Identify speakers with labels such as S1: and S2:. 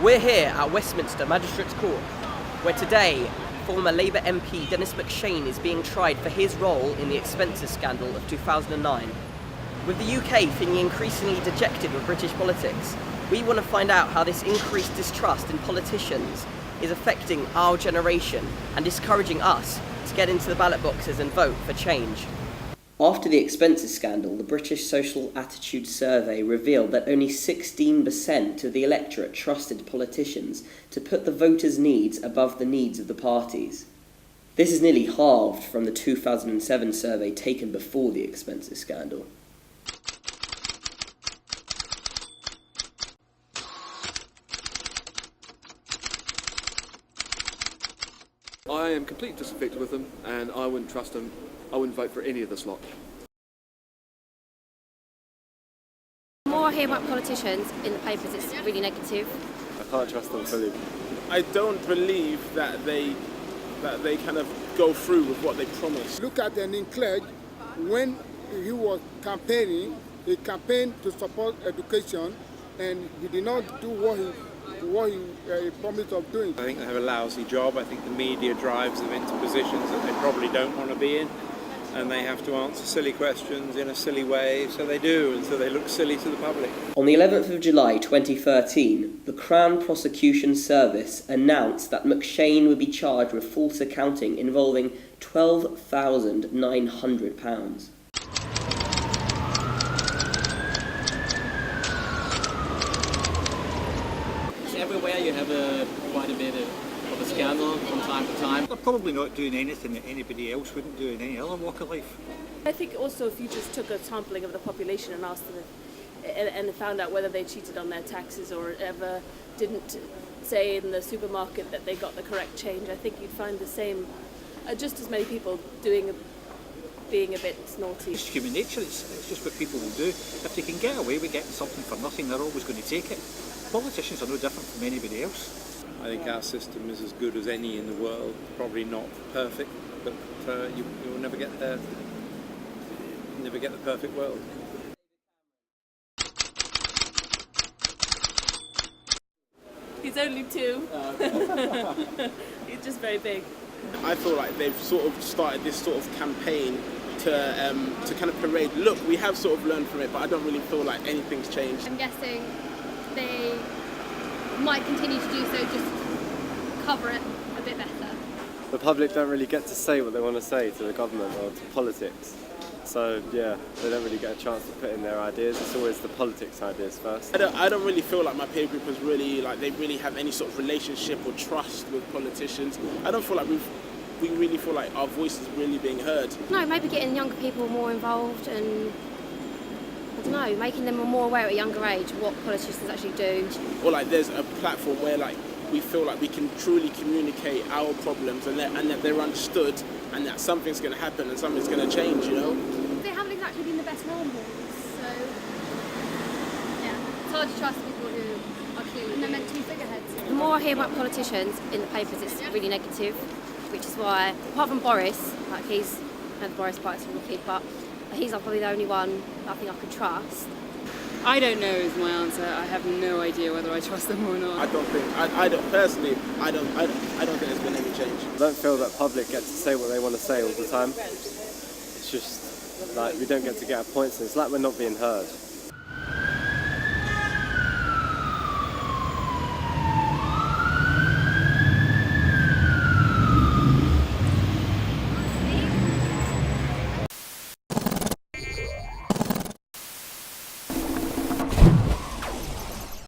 S1: We're here at Westminster Magistrates Court, where today former Labour MP Denis MacShane is being tried for his role in the expenses scandal of 2009. With the UK feeling increasingly dejected with British politics, we want to find out how this increased distrust in politicians is affecting our generation and discouraging us to get into the ballot boxes and vote for change. After the expenses scandal, the British Social Attitude Survey revealed that only 16% of the electorate trusted politicians to put the voters' needs above the needs of the parties. This is nearly halved from the 2007 survey taken before the expenses scandal.
S2: I am completely disaffected with them, and I wouldn't trust them. I wouldn't vote for any of this lot.
S3: The more I hear about politicians in the papers, it's really negative.
S4: I can't trust them fully.
S5: I don't believe that they kind of go through with what they promise.
S6: Look at Denis MacShane. When he was campaigning, he campaigned to support education, and he did not do what he promised of doing.
S7: I think they have a lousy job. I think the media drives them into positions that they probably don't want to be in, and they have to answer silly questions in a silly way, so they do, and so they look silly to the public.
S1: On the 11th of July 2013, the Crown Prosecution Service announced that MacShane would be charged with false accounting involving £12,900.
S8: Everywhere you have quite a bit of a scandal from time to time.
S7: They're probably not doing anything that anybody else wouldn't do in any other walk of life.
S9: I think also if you just took a sampling of the population and asked them and found out whether they cheated on their taxes or ever didn't say in the supermarket that they got the correct change, I think you'd find the same, just as many people being a bit naughty.
S7: It's human nature, it's just what people will do. If they can get away with getting something for nothing, they're always going to take it. Politicians are no different from anybody else.
S10: I think our system is as good as any in the world. Probably not perfect, but you will never get there. Never get the perfect world.
S9: He's only 2. He's just very big.
S5: I feel like they've sort of started this sort of campaign to kind of parade, look, we have sort of learned from it, but I don't really feel like anything's changed.
S3: I'm guessing they might continue to do so, just cover it a bit better.
S4: The public don't really get to say what they want to say to the government or to politics. So yeah, they don't really get a chance to put in their ideas. It's always the politics ideas first.
S5: I don't really feel like my peer group has really, they really have any sort of relationship or trust with politicians. I don't feel like we really feel like our voice is really being heard.
S3: No, maybe getting younger people more involved and, I don't know, making them more aware at a younger age of what politicians actually do.
S5: Or there's a platform where we feel like we can truly communicate our problems and that they're understood and that something's going to happen and something's going to change, you know?
S3: They haven't exactly been the best role models, so yeah, it's hard to trust people who are clearly... And they're meant to be figureheads. The more I hear about politicians in the papers, it's really negative, which is why, apart from Boris, he's the Boris Party rookie, but he's probably the only one I think I could trust.
S9: I don't know is my answer. I have no idea whether I trust them or not.
S5: I don't personally, I don't think there's been any change.
S4: I don't feel that public get to say what they want to say all the time. It's just we don't get to get our points, and it's like we're not being heard.